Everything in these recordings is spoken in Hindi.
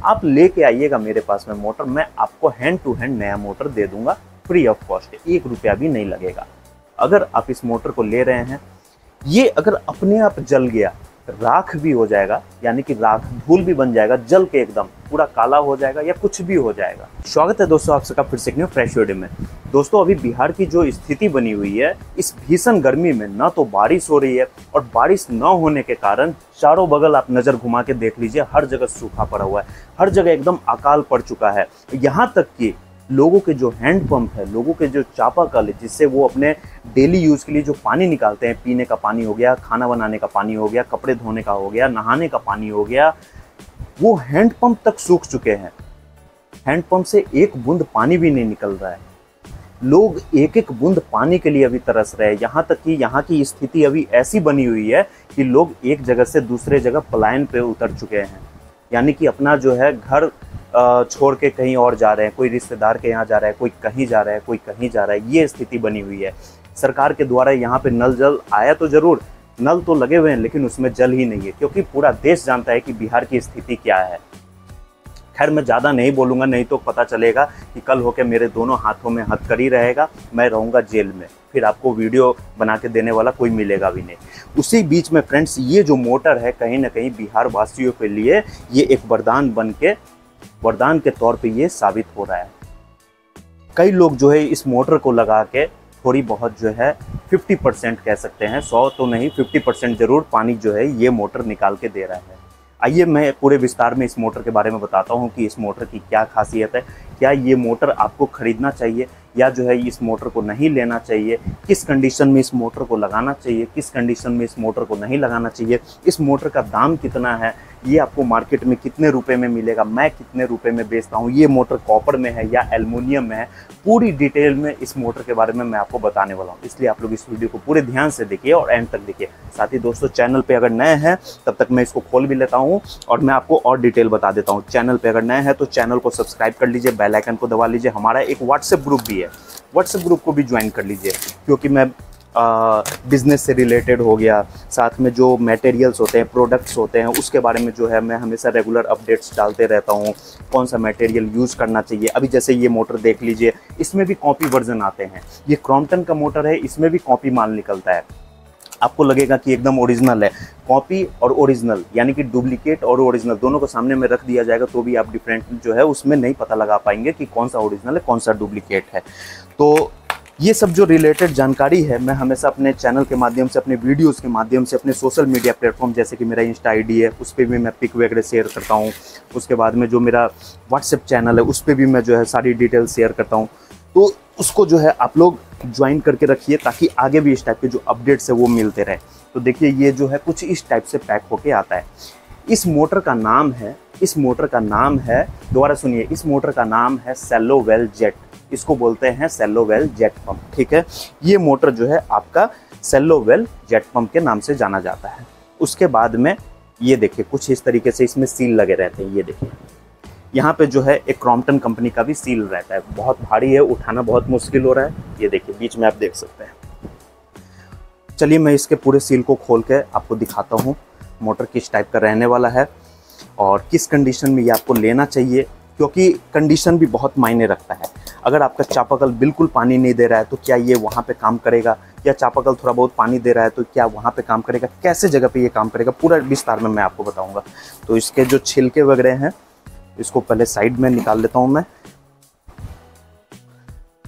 आप लेके आइएगा मेरे पास में मोटर, मैं आपको हैंड टू हैंड नया मोटर दे दूंगा फ्री ऑफ कॉस्ट, 1 रुपया भी नहीं लगेगा। अगर आप इस मोटर को ले रहे हैं, ये अगर अपने आप जल गया, राख भी हो जाएगा, यानी कि राख धूल भी बन जाएगा, जल के एकदम पूरा काला हो जाएगा या कुछ भी हो जाएगा। स्वागत है दोस्तों आप सबका फिर से एक न्यू फ्रेश वीडियो में। दोस्तों अभी बिहार की जो स्थिति बनी हुई है, इस भीषण गर्मी में ना तो बारिश हो रही है, और बारिश न होने के कारण चारों बगल आप नजर घुमा के देख लीजिए, हर जगह सूखा पड़ा हुआ है, हर जगह एकदम अकाल पड़ चुका है। यहाँ तक कि लोगों के जो हैंडपंप है, लोगों के जो चापाकल है, जिससे वो अपने डेली यूज़ के लिए जो पानी निकालते हैं, पीने का पानी हो गया, खाना बनाने का पानी हो गया, कपड़े धोने का हो गया, नहाने का पानी हो गया, वो हैंडपंप तक सूख चुके हैं। हैंडपंप से एक बूंद पानी भी नहीं निकल रहा है। लोग एक एक बूंद पानी के लिए अभी तरस रहे हैं। यहाँ तक कि यहाँ की स्थिति अभी ऐसी बनी हुई है कि लोग एक जगह से दूसरे जगह पलायन पे उतर चुके हैं, यानी कि अपना जो है घर छोड़ के कहीं और जा रहे हैं, कोई रिश्तेदार के यहाँ जा रहा है, कोई कहीं जा रहा है, कोई कहीं जा रहा है। ये स्थिति बनी हुई है। सरकार के द्वारा यहाँ पे नल जल आया तो जरूर, नल तो लगे हुए हैं, लेकिन उसमें जल ही नहीं है, क्योंकि पूरा देश जानता है कि बिहार की स्थिति क्या है। खैर मैं ज़्यादा नहीं बोलूँगा, नहीं तो पता चलेगा कि कल होके मेरे दोनों हाथों में हथकड़ी रहेगा, मैं रहूँगा जेल में, फिर आपको वीडियो बना के देने वाला कोई मिलेगा भी नहीं। उसी बीच में फ्रेंड्स, ये जो मोटर है कहीं ना कहीं बिहार वासियों के लिए ये एक वरदान के तौर पे ये साबित हो रहा है। कई लोग जो है इस मोटर को लगा के थोड़ी बहुत जो है 50% कह सकते हैं, 100 तो नहीं 50% जरूर पानी जो है ये मोटर निकाल के दे रहा है। आइए मैं पूरे विस्तार में इस मोटर के बारे में बताता हूँ कि इस मोटर की क्या खासियत है, क्या ये मोटर आपको खरीदना चाहिए या जो है इस मोटर को नहीं लेना चाहिए, किस कंडीशन में इस मोटर को लगाना चाहिए, किस कंडीशन में इस मोटर को नहीं लगाना चाहिए, इस मोटर का दाम कितना है, ये आपको मार्केट में कितने रुपए में मिलेगा, मैं कितने रुपए में बेचता हूँ, ये मोटर कॉपर में है या एल्युमिनियम में है, पूरी डिटेल में इस मोटर के बारे में मैं आपको बताने वाला हूँ। इसलिए आप लोग इस वीडियो को पूरे ध्यान से देखिए और एंड तक देखिए। साथ ही दोस्तों चैनल पे अगर नए हैं तब तक मैं इसको खोल भी लेता हूँ और मैं आपको और डिटेल बता देता हूँ। चैनल पे अगर नए हैं तो चैनल को सब्सक्राइब कर लीजिए, बेल आइकन को दबा लीजिए। हमारा एक व्हाट्सएप ग्रुप भी है, व्हाट्सएप ग्रुप को भी ज्वाइन कर लीजिए, क्योंकि मैं बिजनेस से रिलेटेड हो गया, साथ में जो मटेरियल्स होते हैं, प्रोडक्ट्स होते हैं, उसके बारे में जो है मैं हमेशा रेगुलर अपडेट्स डालते रहता हूँ। कौन सा मटेरियल यूज़ करना चाहिए। अभी जैसे ये मोटर देख लीजिए, इसमें भी कॉपी वर्जन आते हैं। ये क्रॉम्पटन का मोटर है, इसमें भी कॉपी माल निकलता है। आपको लगेगा कि एकदम ओरिजिनल है, कॉपी और ओरिजिनल यानी कि डुप्लीकेट और ओरिजिनल दोनों को सामने में रख दिया जाएगा तो भी आप डिफरेंट जो है उसमें नहीं पता लगा पाएंगे कि कौन सा ओरिजिनल है कौन सा डुप्लीकेट है। तो ये सब जो रिलेटेड जानकारी है मैं हमेशा अपने चैनल के माध्यम से, अपने वीडियोस के माध्यम से, अपने सोशल मीडिया प्लेटफॉर्म जैसे कि मेरा इंस्टा आईडी है उस पर भी मैं पिक वगैरह शेयर करता हूँ। उसके बाद में जो मेरा व्हाट्सएप चैनल है उस पर भी मैं जो है सारी डिटेल शेयर करता हूँ। तो उसको जो है आप लोग ज्वाइन करके रखिए ताकि आगे भी इस टाइप के जो अपडेट्स है वो मिलते रहे। तो देखिए ये जो है कुछ इस टाइप से पैक होके आता है। इस मोटर का नाम है, दोबारा सुनिए, इस मोटर का नाम है सेलोवेल जेट। इसको बोलते हैं सेलोवेल जेट पंप, ठीक है। ये मोटर जो है आपका सेलोवेल जेट पंप के नाम से जाना जाता है। उसके बाद में ये देखिए कुछ इस तरीके से इसमें सील लगे रहते हैं। ये देखिए यहाँ पे जो है एक क्रॉम्पटन कंपनी का भी सील रहता है। बहुत भारी है, उठाना बहुत मुश्किल हो रहा है। ये देखिए बीच में आप देख सकते हैं। चलिए मैं इसके पूरे सील को खोल के आपको दिखाता हूँ मोटर किस टाइप का रहने वाला है और किस कंडीशन में ये आपको लेना चाहिए, क्योंकि कंडीशन भी बहुत मायने रखता है। अगर आपका चापाकल बिल्कुल पानी नहीं दे रहा है तो क्या ये वहाँ पे काम करेगा, या चापाकल थोड़ा बहुत पानी दे रहा है तो क्या वहाँ पे काम करेगा, कैसे जगह पे ये काम करेगा, पूरा विस्तार में मैं आपको बताऊँगा। तो इसके जो छिलके वगैरह हैं इसको पहले साइड में निकाल लेता हूँ मैं,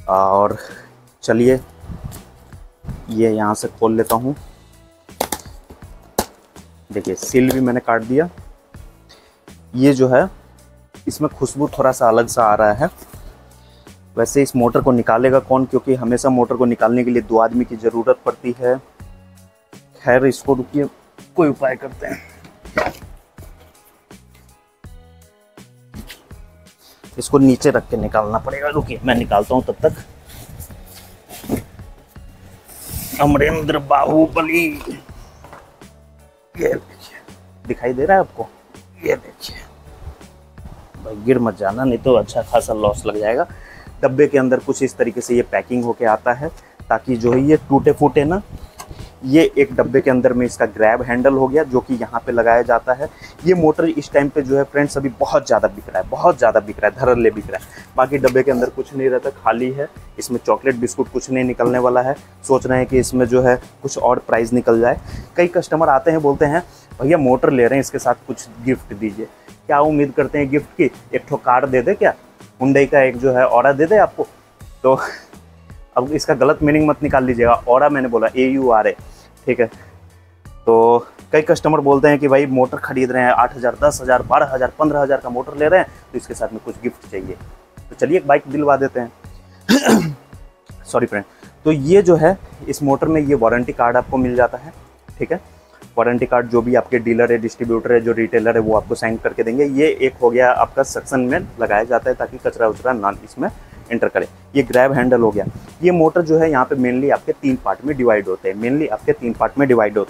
और चलिए ये यहाँ से खोल लेता हूँ। देखिए सील भी मैंने काट दिया। ये जो है इसमें खुशबू थोड़ा सा अलग सा आ रहा है। वैसे इस मोटर को निकालेगा कौन, क्योंकि हमेशा मोटर को निकालने के लिए 2 आदमी की ज़रूरत पड़ती है। खैर इसको रुकिए, कोई उपाय करते हैं। इसको नीचे रख के निकालना पड़ेगा। रुकिए मैं निकालता हूँ तब तक। अमरेंद्र बाहुबली, ये देखिए दिखाई दे रहा है आपको, ये देखिए। भाई गिर मत जाना, नहीं तो अच्छा खासा लॉस लग जाएगा। डब्बे के अंदर कुछ इस तरीके से ये पैकिंग होके आता है ताकि जो है ये टूटे फूटे ना। ये एक डब्बे के अंदर में इसका ग्रैब हैंडल हो गया जो कि यहाँ पे लगाया जाता है। ये मोटर इस टाइम पे जो है फ्रेंड्स अभी बहुत ज़्यादा बिक रहा है, बहुत ज़्यादा बिक रहा है, धड़ल्ले बिक रहा है। बाकी डब्बे के अंदर कुछ नहीं रहता, खाली है। इसमें चॉकलेट बिस्कुट कुछ नहीं निकलने वाला है। सोच रहे हैं कि इसमें जो है कुछ और प्राइस निकल जाए। कई कस्टमर आते हैं, बोलते हैं भैया मोटर ले रहे हैं, इसके साथ कुछ गिफ्ट दीजिए। क्या उम्मीद करते हैं गिफ्ट की? एक ठो कार दे दे क्या, हुंडई का एक जो है ऑरा दे दे आपको? तो अब इसका गलत मीनिंग मत निकाल लीजिएगा, ऑरा मैंने बोला AURA, ठीक है। तो कई कस्टमर बोलते हैं कि भाई मोटर खरीद रहे हैं 8,000, 10,000, 12,000, 15,000 का मोटर ले रहे हैं, तो इसके साथ में कुछ गिफ्ट चाहिए। तो चलिए एक बाइक दिलवा देते हैं। Sorry friend. तो ये जो है इस मोटर में ये वारंटी कार्ड आपको मिल जाता है, ठीक है। वारंटी कार्ड जो भी आपके डीलर है, डिस्ट्रीब्यूटर है, जो रिटेलर है, वो आपको साइन करके देंगे। ये एक हो गया आपका सक्शन में लगाया जाता है ताकि कचरा उचरा ना इसमें एंटर करे। ये ग्रैब हैंडल हो गया। ये मोटर जो है यहाँ पे मेनली आपके 3 पार्ट में डिवाइड होते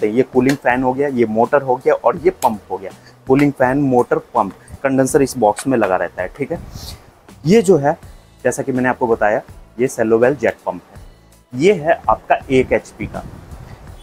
हैं, ये कूलिंग फैन हो गया, ये मोटर हो गया और ये पंप हो गया। Cooling fan, motor, pump, condenser इस बॉक्स में लगा रहता है, ठीक है। ये जो है जैसा कि मैंने आपको बताया, ये सेलोवेल जेट पंप है। ये है आपका 1 HP का,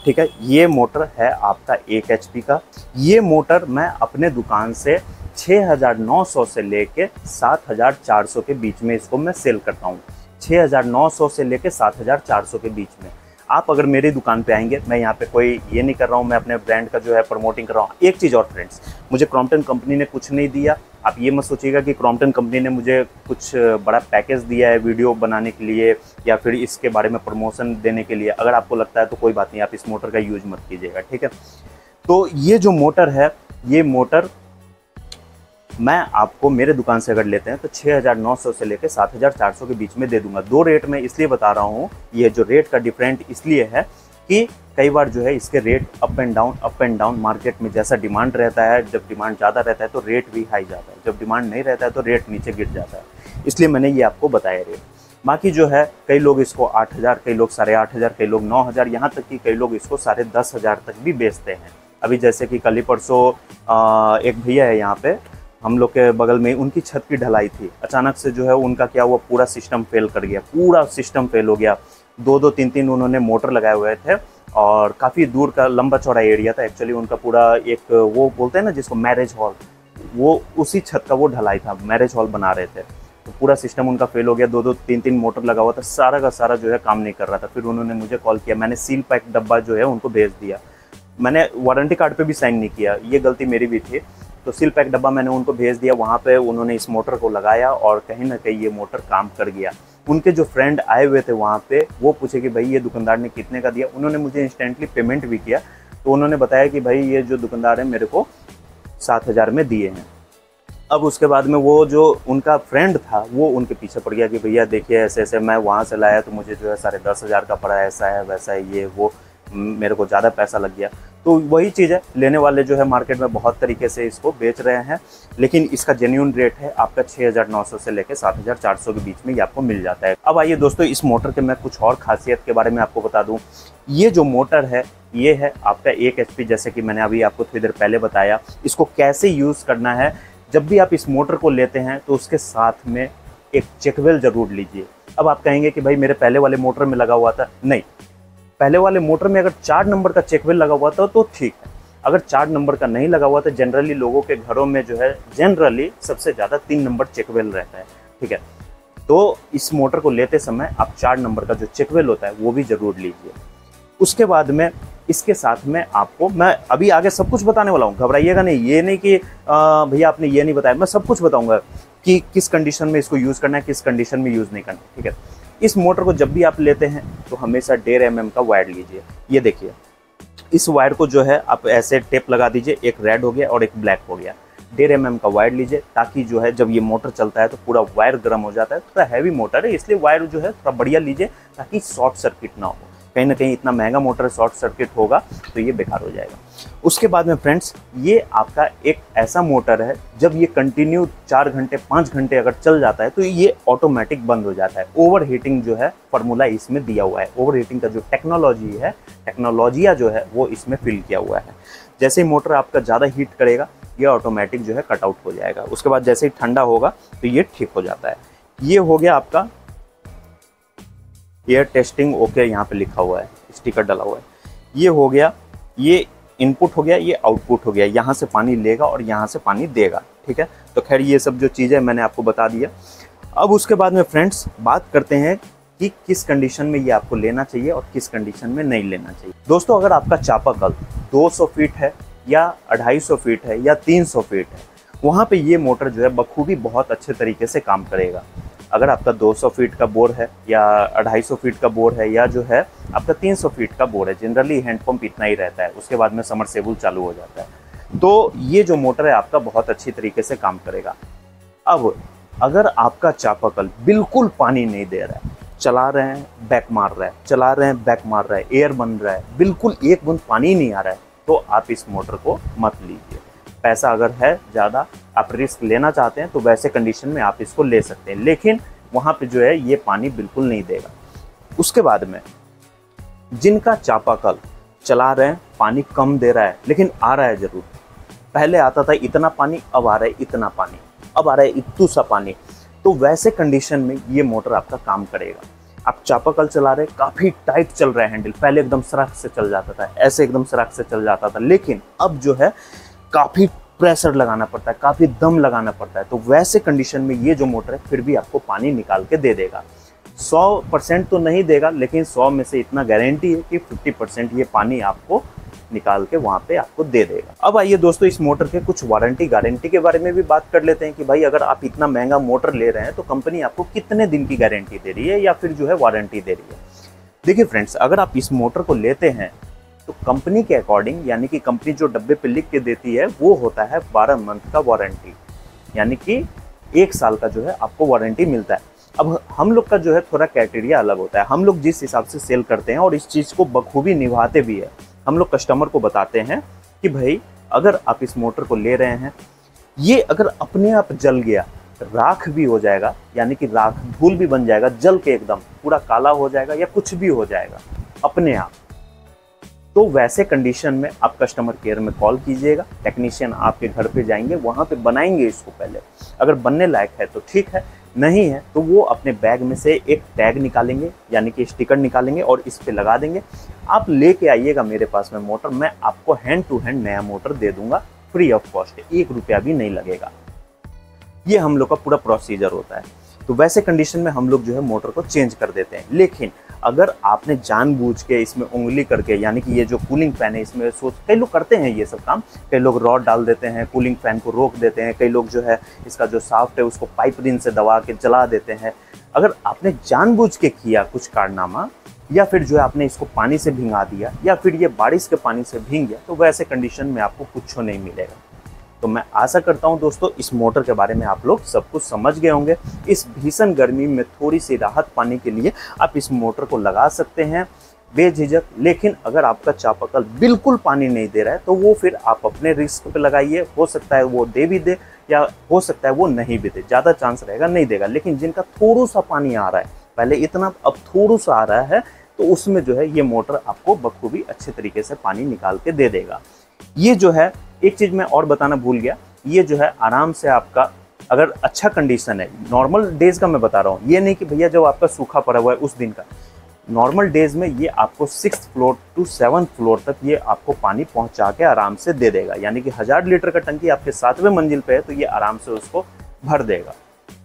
ठीक है। ये मोटर है आपका 1 HP का। ये मोटर मैं अपने दुकान से 6,900 से लेके 7,400 के बीच में इसको मैं सेल करता हूँ। 6,900 से लेके 7,400 के बीच में। आप अगर मेरी दुकान पे आएंगे, मैं यहाँ पे कोई ये नहीं कर रहा हूँ, मैं अपने ब्रांड का जो है प्रमोटिंग कर रहा हूँ। एक चीज़ और फ्रेंड्स, मुझे क्रॉम्पटन कंपनी ने कुछ नहीं दिया। आप ये मत सोचिएगा कि क्रॉम्पटन कंपनी ने मुझे कुछ बड़ा पैकेज दिया है वीडियो बनाने के लिए या फिर इसके बारे में प्रमोशन देने के लिए। अगर आपको लगता है तो कोई बात नहीं, आप इस मोटर का यूज मत कीजिएगा, ठीक है। तो ये जो मोटर है, ये मोटर मैं आपको मेरे दुकान से अगर लेते हैं तो 6,900 से लेकर 7,400 के बीच में दे दूंगा। 2 रेट में इसलिए बता रहा हूँ, ये जो रेट का डिफरेंट इसलिए है कि कई बार जो है इसके rate up and down market में जैसा डिमांड रहता है। जब डिमांड ज़्यादा रहता है तो रेट भी हाई जाता है, जब डिमांड नहीं रहता है तो रेट नीचे गिर जाता है। इसलिए मैंने ये आपको बताया रेट। बाकी जो है कई लोग इसको 8,000, कई लोग 8,500, कई लोग 9,000, यहाँ तक कि कई लोग इसको 10,500 तक भी बेचते हैं। अभी जैसे कि कल ही परसों एक भैया है यहाँ पे हम लोग के बगल में, उनकी छत की ढलाई थी। अचानक से जो है उनका क्या हुआ, पूरा सिस्टम फेल कर गया, पूरा सिस्टम फेल हो गया। 2-2, 3-3 उन्होंने मोटर लगाए हुए थे और काफ़ी दूर का लंबा चौड़ा एरिया था। एक्चुअली उनका पूरा एक वो बोलते हैं ना जिसको मैरिज हॉल, वो उसी छत का वो ढलाई था, मैरिज हॉल बना रहे थे। तो पूरा सिस्टम उनका फेल हो गया। 2-2, 3-3 मोटर लगा हुआ था, सारा का सारा जो है काम नहीं कर रहा था। फिर उन्होंने मुझे कॉल किया, मैंने सील पैक डब्बा जो है उनको भेज दिया। मैंने वारंटी कार्ड पे भी साइन नहीं किया, ये गलती मेरी भी थी। तो सील पैक डब्बा मैंने उनको भेज दिया, वहाँ पे उन्होंने इस मोटर को लगाया और कहीं ना कहीं ये मोटर काम कर गया। उनके जो फ्रेंड आए हुए थे वहाँ पे, वो पूछे कि भाई ये दुकानदार ने कितने का दिया। उन्होंने मुझे इंस्टेंटली पेमेंट भी किया। तो उन्होंने बताया कि भाई ये जो दुकानदार है मेरे को 7,000 में दिए हैं। अब उसके बाद में वो जो उनका फ्रेंड था वो उनके पीछे पड़ गया कि भैया देखिए ऐसे ऐसे मैं वहाँ से लाया तो मुझे जो है 10,500 का पड़ा, ऐसा है वैसा है, ये वो मेरे को ज़्यादा पैसा लग गया। तो वही चीज़ है, लेने वाले जो है मार्केट में बहुत तरीके से इसको बेच रहे हैं, लेकिन इसका जेन्युइन रेट है आपका 6,900 से लेकर 7,400 के बीच में ये आपको मिल जाता है। अब आइए दोस्तों, इस मोटर के मैं कुछ और खासियत के बारे में आपको बता दूं। ये जो मोटर है ये है आपका 1 HP, जैसे कि मैंने अभी आपको थोड़ी देर पहले बताया। इसको कैसे यूज़ करना है, जब भी आप इस मोटर को लेते हैं तो उसके साथ में एक चेकवेल ज़रूर लीजिए। अब आप कहेंगे कि भाई मेरे पहले वाले मोटर में लगा हुआ था, नहीं, पहले वाले मोटर में अगर 4 नंबर का चेकवेल लगा हुआ था तो ठीक है। अगर 4 नंबर का नहीं लगा हुआ था, जनरली लोगों के घरों में जो है जनरली सबसे ज़्यादा 3 नंबर चेकवेल रहता है, ठीक है। तो इस मोटर को लेते समय आप 4 नंबर का जो चेकवेल होता है वो भी ज़रूर लीजिए। उसके बाद में इसके साथ में आपको मैं अभी आगे सब कुछ बताने वाला हूँ, घबराइएगा नहीं। ये नहीं कि भैया आपने ये नहीं बताया, मैं सब कुछ बताऊँगा कि किस कंडीशन में इसको यूज़ करना है, किस कंडीशन में यूज़ नहीं करना, ठीक है। इस मोटर को जब भी आप लेते हैं तो हमेशा 1.5 mm का वायर लीजिए। ये देखिए, इस वायर को जो है आप ऐसे टेप लगा दीजिए, एक रेड हो गया और एक ब्लैक हो गया। 1.5 mm का वायर लीजिए, ताकि जो है जब ये मोटर चलता है तो पूरा वायर गर्म हो जाता है। थोड़ा हैवी मोटर है इसलिए वायर जो है थोड़ा बढ़िया लीजिए, ताकि शॉर्ट सर्किट ना हो। कहीं ना कहीं इतना महंगा मोटर शॉर्ट सर्किट होगा तो ये बेकार हो जाएगा। उसके बाद में फ्रेंड्स, ये आपका एक ऐसा मोटर है, जब ये कंटिन्यू 4 घंटे 5 घंटे अगर चल जाता है तो ये ऑटोमेटिक बंद हो जाता है। ओवर हीटिंग जो है फार्मूला इसमें दिया हुआ है, ओवर हीटिंग का जो टेक्नोलॉजी है, टेक्नोलॉजिया जो है वो इसमें फिल किया हुआ है। जैसे ही मोटर आपका ज़्यादा हीट करेगा ये ऑटोमेटिक जो है कट आउट हो जाएगा। उसके बाद जैसे ही ठंडा होगा तो ये ठीक हो जाता है। ये हो गया आपका एयर टेस्टिंग ओके, यहाँ पे लिखा हुआ है, स्टिकर डला हुआ है। ये हो गया, ये इनपुट हो गया, ये आउटपुट हो गया, यहाँ से पानी लेगा और यहाँ से पानी देगा। ठीक है, तो खैर ये सब जो चीज़ें मैंने आपको बता दिया। अब उसके बाद में फ्रेंड्स बात करते हैं कि किस कंडीशन में ये आपको लेना चाहिए और किस कंडीशन में नहीं लेना चाहिए। दोस्तों, अगर आपका चापाकल 200 फीट है या 250 फीट है या 300 फीट है, वहाँ पे ये मोटर जो है बखूबी बहुत अच्छे तरीके से काम करेगा। अगर आपका 200 फीट का बोर है या 250 फीट का बोर है या जो है आपका 300 फीट का बोर है, जनरली हैंडपम्प इतना ही रहता है, उसके बाद में समरसेबुल चालू हो जाता है, तो ये जो मोटर है आपका बहुत अच्छी तरीके से काम करेगा। अब अगर आपका चापाकल बिल्कुल पानी नहीं दे रहा है, चला रहे हैं बैक मार रहा है, चला रहे हैं बैक मार रहा है, एयर बन रहा है, बिल्कुल एक बूंद पानी नहीं आ रहा है, तो आप इस मोटर को मत लीजिए। पैसा अगर है ज़्यादा, आप रिस्क लेना चाहते हैं, तो वैसे कंडीशन में आप इसको ले सकते हैं, लेकिन वहाँ पे जो है ये पानी बिल्कुल नहीं देगा। उसके बाद में जिनका चापाकल चला रहे हैं, पानी कम दे रहा है लेकिन आ रहा है ज़रूर, पहले आता था इतना पानी, अब आ रहा है इतना पानी, अब आ रहा है इतू सा पानी, तो वैसे कंडीशन में ये मोटर आपका काम करेगा। आप चापाकल चला रहे, काफ़ी टाइट चल रहा है हैंडल, पहले एकदम सराख से चल जाता था, ऐसे एकदम सराख से चल जाता था, लेकिन अब जो है काफ़ी प्रेशर लगाना पड़ता है, काफ़ी दम लगाना पड़ता है, तो वैसे कंडीशन में ये जो मोटर है फिर भी आपको पानी निकाल के दे देगा। 100% तो नहीं देगा, लेकिन 100 में से इतना गारंटी है कि 50% ये पानी आपको निकाल के वहाँ पे आपको दे देगा। अब आइए दोस्तों, इस मोटर के कुछ वारंटी गारंटी के बारे में भी बात कर लेते हैं कि भाई अगर आप इतना महंगा मोटर ले रहे हैं तो कंपनी आपको कितने दिन की गारंटी दे रही है या फिर जो है वारंटी दे रही है। देखिए फ्रेंड्स, अगर आप इस मोटर को लेते हैं तो कंपनी के अकॉर्डिंग, यानी कि कंपनी जो डब्बे पे लिख के देती है वो होता है 12 मंथ का वारंटी, यानी कि 1 साल का जो है आपको वारंटी मिलता है। अब हम लोग का जो है थोड़ा क्राइटेरिया अलग होता है, हम लोग जिस हिसाब से सेल करते हैं और इस चीज़ को बखूबी निभाते भी है, हम लोग कस्टमर को बताते हैं कि भाई अगर आप इस मोटर को ले रहे हैं, ये अगर अपने आप जल गया, राख भी हो जाएगा, यानी कि राख धूल भी बन जाएगा, जल के एकदम पूरा काला हो जाएगा या कुछ भी हो जाएगा अपने आप, तो वैसे कंडीशन में आप कस्टमर केयर में कॉल कीजिएगा, टेक्नीशियन आपके घर पे जाएंगे, वहाँ पे बनाएंगे इसको पहले, अगर बनने लायक है तो ठीक है, नहीं है तो वो अपने बैग में से एक टैग निकालेंगे, यानी कि स्टिकर निकालेंगे और इस पे लगा देंगे। आप लेके आइएगा मेरे पास में मोटर, मैं आपको हैंड टू हैंड नया मोटर दे दूंगा फ्री ऑफ कॉस्ट, 1 रुपया भी नहीं लगेगा। ये हम लोग का पूरा प्रोसीजर होता है। तो वैसे कंडीशन में हम लोग जो है मोटर को चेंज कर देते हैं। लेकिन अगर आपने जानबूझ के इसमें उंगली करके, यानी कि ये जो कूलिंग फैन है इसमें सोच, कई लोग करते हैं ये सब काम, कई लोग रॉड डाल देते हैं, कूलिंग फैन को रोक देते हैं, कई लोग जो है इसका जो शाफ्ट है उसको पाइप रिन से दबा के जला देते हैं। अगर आपने जानबूझ के किया कुछ कारनामा, या फिर जो है आपने इसको पानी से भिंगा दिया, या फिर ये बारिश के पानी से भीग गया, तो वैसे कंडीशन में आपको कुछ नहीं मिलेगा। तो मैं आशा करता हूं दोस्तों इस मोटर के बारे में आप लोग सब कुछ समझ गए होंगे। इस भीषण गर्मी में थोड़ी सी राहत पाने के लिए आप इस मोटर को लगा सकते हैं बेझिझक। लेकिन अगर आपका चापाकल बिल्कुल पानी नहीं दे रहा है तो वो फिर आप अपने रिस्क पे लगाइए, हो सकता है वो दे भी दे या हो सकता है वो नहीं भी दे, ज़्यादा चांस रहेगा नहीं देगा। लेकिन जिनका थोड़ा सा पानी आ रहा है, पहले इतना अब थोड़ा सा आ रहा है, तो उसमें जो है ये मोटर आपको बखूबी अच्छे तरीके से पानी निकाल के दे देगा। ये जो है एक चीज़ मैं और बताना भूल गया, ये जो है आराम से आपका अगर अच्छा कंडीशन है, नॉर्मल डेज का मैं बता रहा हूँ, ये नहीं कि भैया जब आपका सूखा पड़ा हुआ है उस दिन का, नॉर्मल डेज में ये आपको 6th floor to 7th floor तक ये आपको पानी पहुँचा के आराम से दे देगा। यानी कि 1000 लीटर का टंकी आपके 7वें मंजिल पे है तो ये आराम से उसको भर देगा।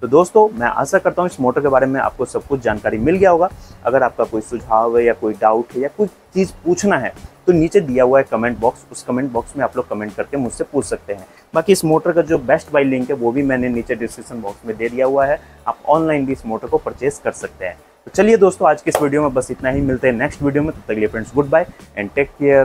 तो दोस्तों मैं आशा करता हूँ इस मोटर के बारे में आपको सब कुछ जानकारी मिल गया होगा। अगर आपका कोई सुझाव है या कोई डाउट है या कोई चीज़ पूछना है तो नीचे दिया हुआ है कमेंट बॉक्स, उस कमेंट बॉक्स में आप लोग कमेंट करके मुझसे पूछ सकते हैं। बाकी इस मोटर का जो बेस्ट बाय लिंक है वो भी मैंने नीचे डिस्क्रिप्शन बॉक्स में दे दिया हुआ है, आप ऑनलाइन भी इस मोटर को परचेज कर सकते हैं। तो चलिए दोस्तों आज के इस वीडियो में बस इतना ही, मिलते हैं नेक्स्ट वीडियो में। तब तक के लिए friends goodbye and take care.